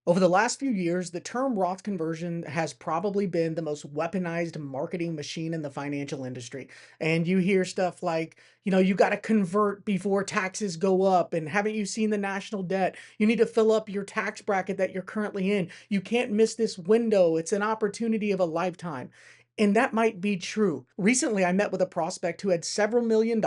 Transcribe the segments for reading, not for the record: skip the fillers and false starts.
Over the last few years, the term Roth conversion has probably been the most weaponized marketing machine in the financial industry. And you hear stuff like, you got to convert before taxes go up. And haven't you seen the national debt? You need to fill up your tax bracket that you're currently in. You can't miss this window. It's an opportunity of a lifetime. And that might be true. Recently, I met with a prospect who had several $1 million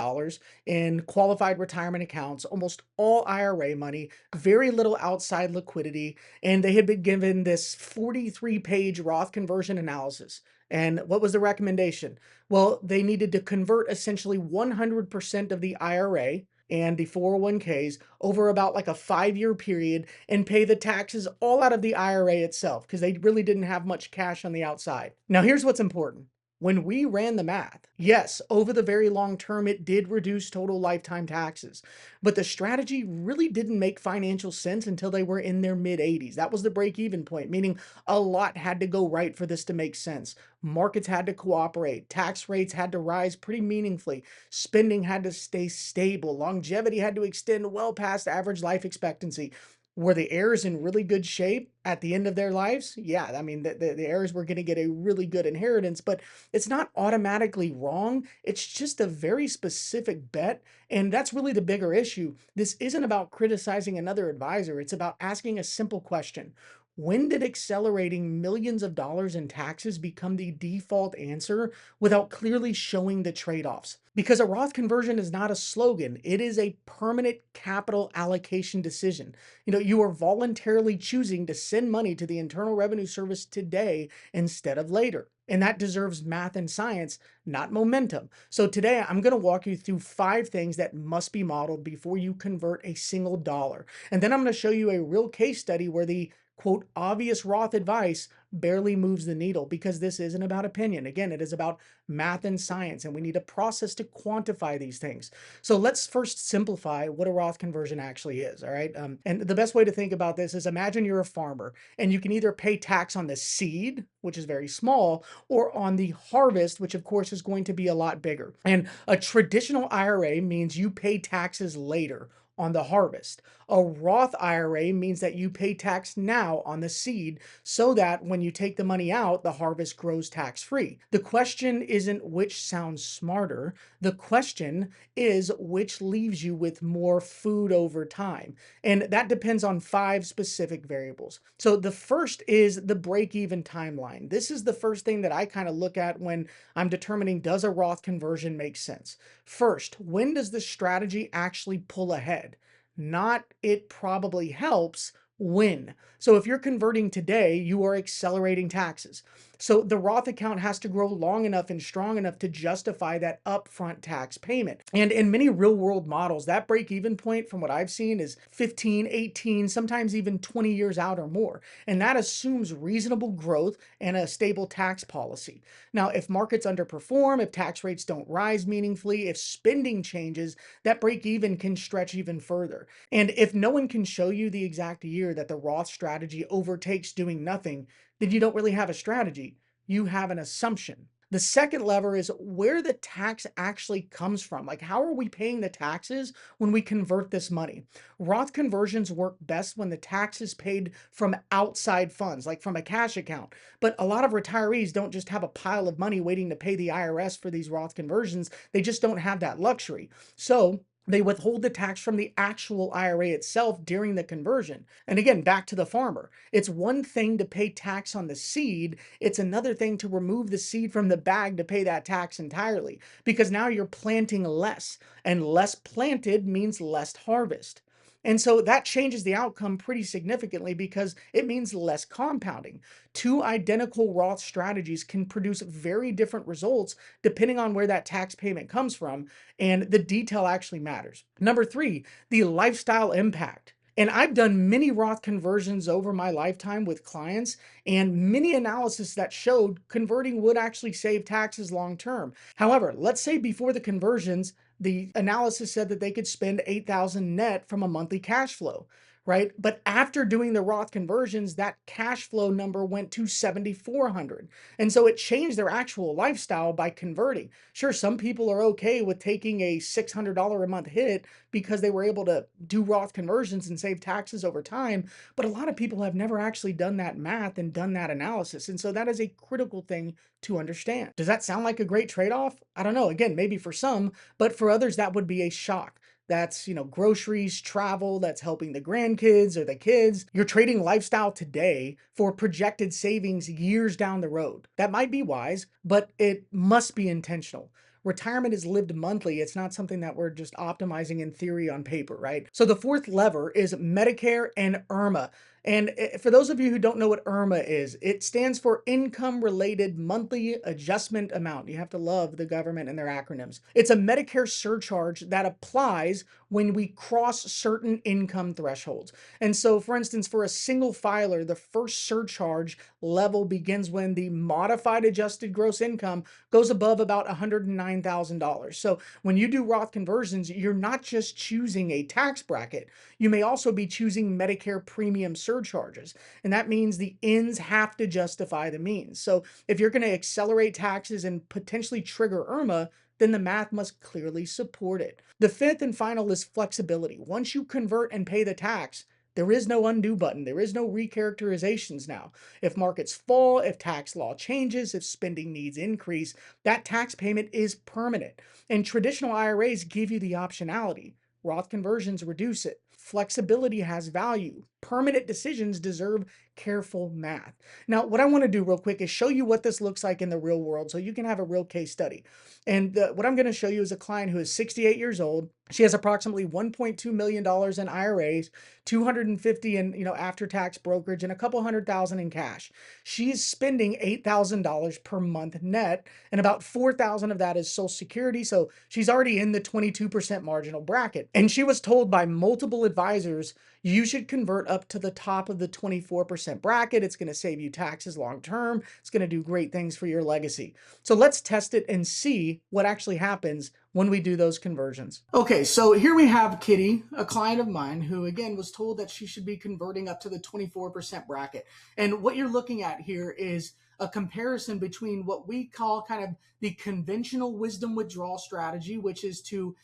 in qualified retirement accounts, almost all IRA money, very little outside liquidity, and they had been given this 43-page Roth conversion analysis. And what was the recommendation? Well, they needed to convert essentially 100% of the IRA and the 401ks over about like a 5-year period and pay the taxes all out of the IRA itself because they really didn't have much cash on the outside. Now, here's what's important. When we ran the math, yes, over the very long term, it did reduce total lifetime taxes. But the strategy really didn't make financial sense until they were in their mid 80s. That was the break even point, meaning a lot had to go right for this to make sense. Markets had to cooperate, tax rates had to rise pretty meaningfully, spending had to stay stable, longevity had to extend well past average life expectancy. Were the heirs in really good shape at the end of their lives? Yeah, I mean, the heirs were going to get a really good inheritance, but it's not automatically wrong. It's just a very specific bet. And that's really the bigger issue. This isn't about criticizing another advisor, it's about asking a simple question. When did accelerating millions of dollars in taxes become the default answer without clearly showing the trade offs? Because a Roth conversion is not a slogan, it is a permanent capital allocation decision. You are voluntarily choosing to send money to the Internal Revenue Service today instead of later. And that deserves math and science, not momentum. So today I'm going to walk you through 5 things that must be modeled before you convert a single dollar. And then I'm going to show you a real case study where the quote obvious Roth advice barely moves the needle because this isn't about opinion. Again, it is about math and science, and we need a process to quantify these things. So let's first simplify what a Roth conversion actually is. All right. And the best way to think about this is imagine you're a farmer and you can either pay tax on the seed, which is very small, or on the harvest, which of course is going to be a lot bigger. And a traditional IRA means you pay taxes later on the harvest. A Roth IRA means that you pay tax now on the seed so that when you take the money out, the harvest grows tax free. The question isn't which sounds smarter. The question is which leaves you with more food over time. And that depends on 5 specific variables. So the first is the break even timeline. This is the first thing that I kind of look at when I'm determining does a Roth conversion make sense. First, when does the strategy actually pull ahead? Not it probably helps, when. So if you're converting today, you are accelerating taxes. So the Roth account has to grow long enough and strong enough to justify that upfront tax payment. And in many real world models, that break even point from what I've seen is 15, 18, sometimes even 20 years out or more. And that assumes reasonable growth and a stable tax policy. Now, if markets underperform, if tax rates don't rise meaningfully, if spending changes, that break even can stretch even further. And if no one can show you the exact year that the Roth strategy overtakes doing nothing, then you don't really have a strategy. You have an assumption. The second lever is where the tax actually comes from. Like, how are we paying the taxes when we convert this money? Roth conversions work best when the tax is paid from outside funds, like from a cash account. But a lot of retirees don't just have a pile of money waiting to pay the IRS for these Roth conversions. They just don't have that luxury. So they withhold the tax from the actual IRA itself during the conversion. And again, back to the farmer. It's one thing to pay tax on the seed. It's another thing to remove the seed from the bag to pay that tax entirely, because now you're planting less, and less planted means less harvest. And so that changes the outcome pretty significantly because it means less compounding. Two identical Roth strategies can produce very different results depending on where that tax payment comes from, and the detail actually matters. Number 3, the lifestyle impact. And I've done many Roth conversions over my lifetime with clients and many analysis that showed converting would actually save taxes long term. However, let's say before the conversions, the analysis said that they could spend 8,000 net from a monthly cash flow. right? But after doing the Roth conversions, that cash flow number went to 7,400. And so it changed their actual lifestyle by converting. Sure, some people are okay with taking a $600 a month hit because they were able to do Roth conversions and save taxes over time. But a lot of people have never actually done that math and done that analysis. And so that is a critical thing to understand. Does that sound like a great trade-off? I don't know. Again, maybe for some, but for others, that would be a shock. That's, groceries, travel, that's helping the grandkids or the kids. You're trading lifestyle today for projected savings years down the road. That might be wise, but it must be intentional. Retirement is lived monthly. It's not something that we're just optimizing in theory on paper, right? So the fourth lever is Medicare and IRMAA. And for those of you who don't know what IRMAA is, it stands for Income Related Monthly Adjustment Amount. You have to love the government and their acronyms. It's a Medicare surcharge that applies when we cross certain income thresholds. And so, for instance, for a single filer, the first surcharge level begins when the modified adjusted gross income goes above about $109,000. So when you do Roth conversions, you're not just choosing a tax bracket, you may also be choosing Medicare premium surcharges. And that means the ends have to justify the means. So if you're going to accelerate taxes and potentially trigger IRMAA, then the math must clearly support it. The fifth and final is flexibility. Once you convert and pay the tax, there is no undo button. There is no recharacterizations now. If markets fall, if tax law changes, if spending needs increase, that tax payment is permanent. And traditional IRAs give you the optionality. Roth conversions reduce it. Flexibility has value. Permanent decisions deserve careful math. Now, what I want to do real quick is show you what this looks like in the real world so you can have a real case study. And what I'm going to show you is a client who is 68 years old. She has approximately $1.2 million in IRAs, 250 in, after-tax brokerage, and a couple $100,000 in cash. She is spending $8,000 per month net, and about $4,000 of that is Social Security. So she's already in the 22% marginal bracket. And she was told by multiple advisors, you should convert up to the top of the 24% bracket. It's going to save you taxes long term. It's going to do great things for your legacy. So let's test it and see what actually happens when we do those conversions. Okay, so here we have Kitty, a client of mine, who again was told that she should be converting up to the 24% bracket. And what you're looking at here is a comparison between what we call kind of the conventional wisdom withdrawal strategy, which is to,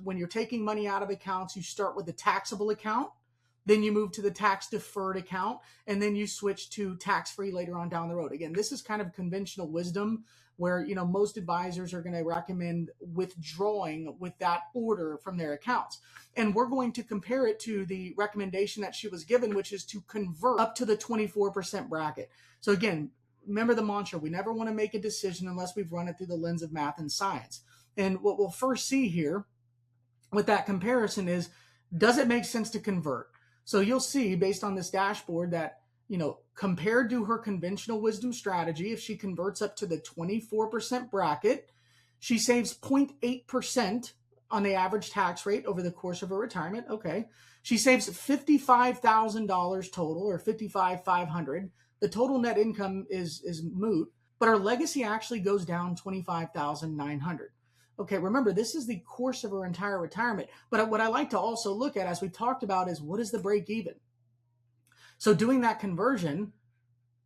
when you're taking money out of accounts, you start with the taxable account. Then you move to the tax deferred account, and then you switch to tax-free later on down the road. Again, this is kind of conventional wisdom where, most advisors are going to recommend withdrawing with that order from their accounts. And we're going to compare it to the recommendation that she was given, which is to convert up to the 24% bracket. So again, remember the mantra, we never want to make a decision unless we've run it through the lens of math and science. And what we'll first see here with that comparison is, does it make sense to convert? So you'll see based on this dashboard that, compared to her conventional wisdom strategy, if she converts up to the 24% bracket, she saves 0.8% on the average tax rate over the course of her retirement. Okay. She saves $55,000 total, or $55,500. The total net income is moot, but her legacy actually goes down $25,900. Okay, remember, this is the course of her entire retirement. But what I like to also look at, as we talked about, is what is the break even? So doing that conversion,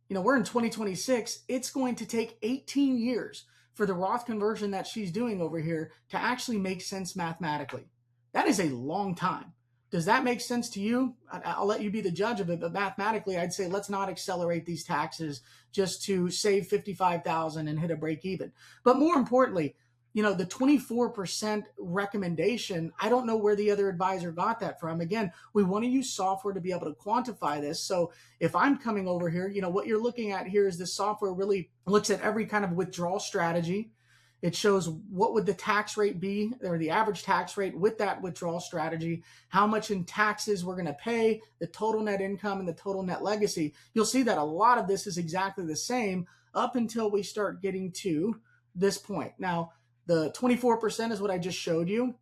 we're in 2026. It's going to take 18 years for the Roth conversion that she's doing over here to actually make sense mathematically. That is a long time. Does that make sense to you? I'll let you be the judge of it, but mathematically, I'd say let's not accelerate these taxes just to save $55,000 and hit a break even. But more importantly, the 24% recommendation, I don't know where the other advisor got that from. Again, we want to use software to be able to quantify this. So if I'm coming over here, what you're looking at here is this software really looks at every kind of withdrawal strategy. It shows what would the tax rate be, or the average tax rate with that withdrawal strategy, how much in taxes we're going to pay, the total net income, and the total net legacy. You'll see that a lot of this is exactly the same up until we start getting to this point. Now, the 24% is what I just showed you.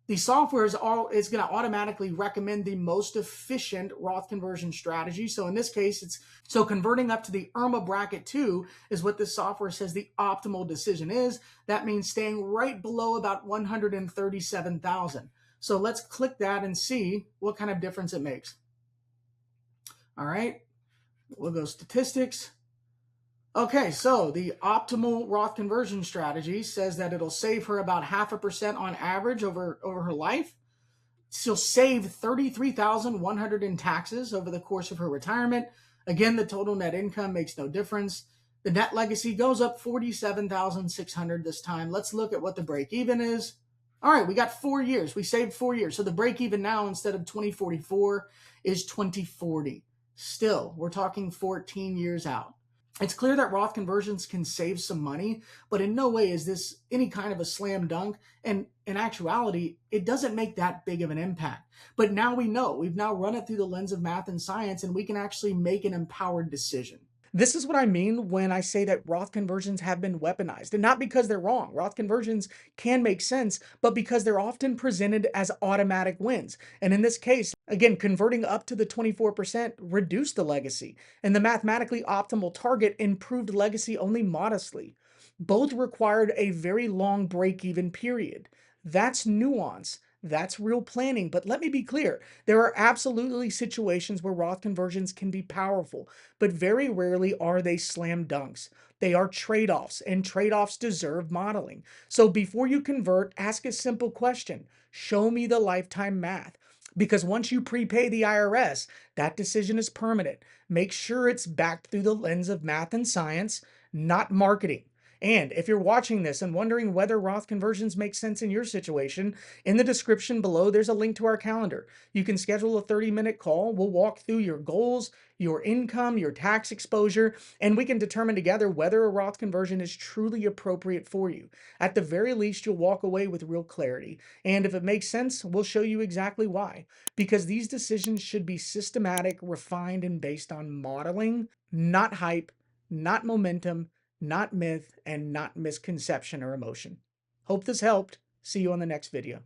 The software is going to automatically recommend the most efficient Roth conversion strategy. So in this case, converting up to the IRMAA bracket 2 is what this software says the optimal decision is. That means staying right below about 137,000. So let's click that and see what kind of difference it makes. All right, we'll go statistics. Okay, so the optimal Roth conversion strategy says that it'll save her about 0.5% on average over her life. She'll save 33,100 in taxes over the course of her retirement. Again, the total net income makes no difference. The net legacy goes up 47,600 this time. Let's look at what the break even is. All right, we got 4 years. We saved 4 years. So the break even now instead of 2044 is 2040. Still, we're talking 14 years out. It's clear that Roth conversions can save some money, but in no way is this any kind of a slam dunk. And in actuality, it doesn't make that big of an impact. But now we know. We've now run it through the lens of math and science, and we can actually make an empowered decision. This is what I mean when I say that Roth conversions have been weaponized, and not because they're wrong. Roth conversions can make sense, but because they're often presented as automatic wins. And in this case, again, converting up to the 24% reduced the legacy, and the mathematically optimal target improved legacy only modestly. Both required a very long break-even period. That's nuance. That's real planning. But let me be clear, there are absolutely situations where Roth conversions can be powerful, but very rarely are they slam dunks. They are trade offs, and trade offs deserve modeling. So before you convert, ask a simple question: show me the lifetime math. Because once you prepay the IRS, that decision is permanent. Make sure it's backed through the lens of math and science, not marketing. And if you're watching this and wondering whether Roth conversions make sense in your situation, in the description below, there's a link to our calendar. You can schedule a 30-minute call. We'll walk through your goals, your income, your tax exposure, and we can determine together whether a Roth conversion is truly appropriate for you. At the very least, you'll walk away with real clarity. And if it makes sense, we'll show you exactly why. Because these decisions should be systematic, refined, and based on modeling, not hype, not momentum, not myth, and not misconception or emotion. Hope this helped. See you on the next video.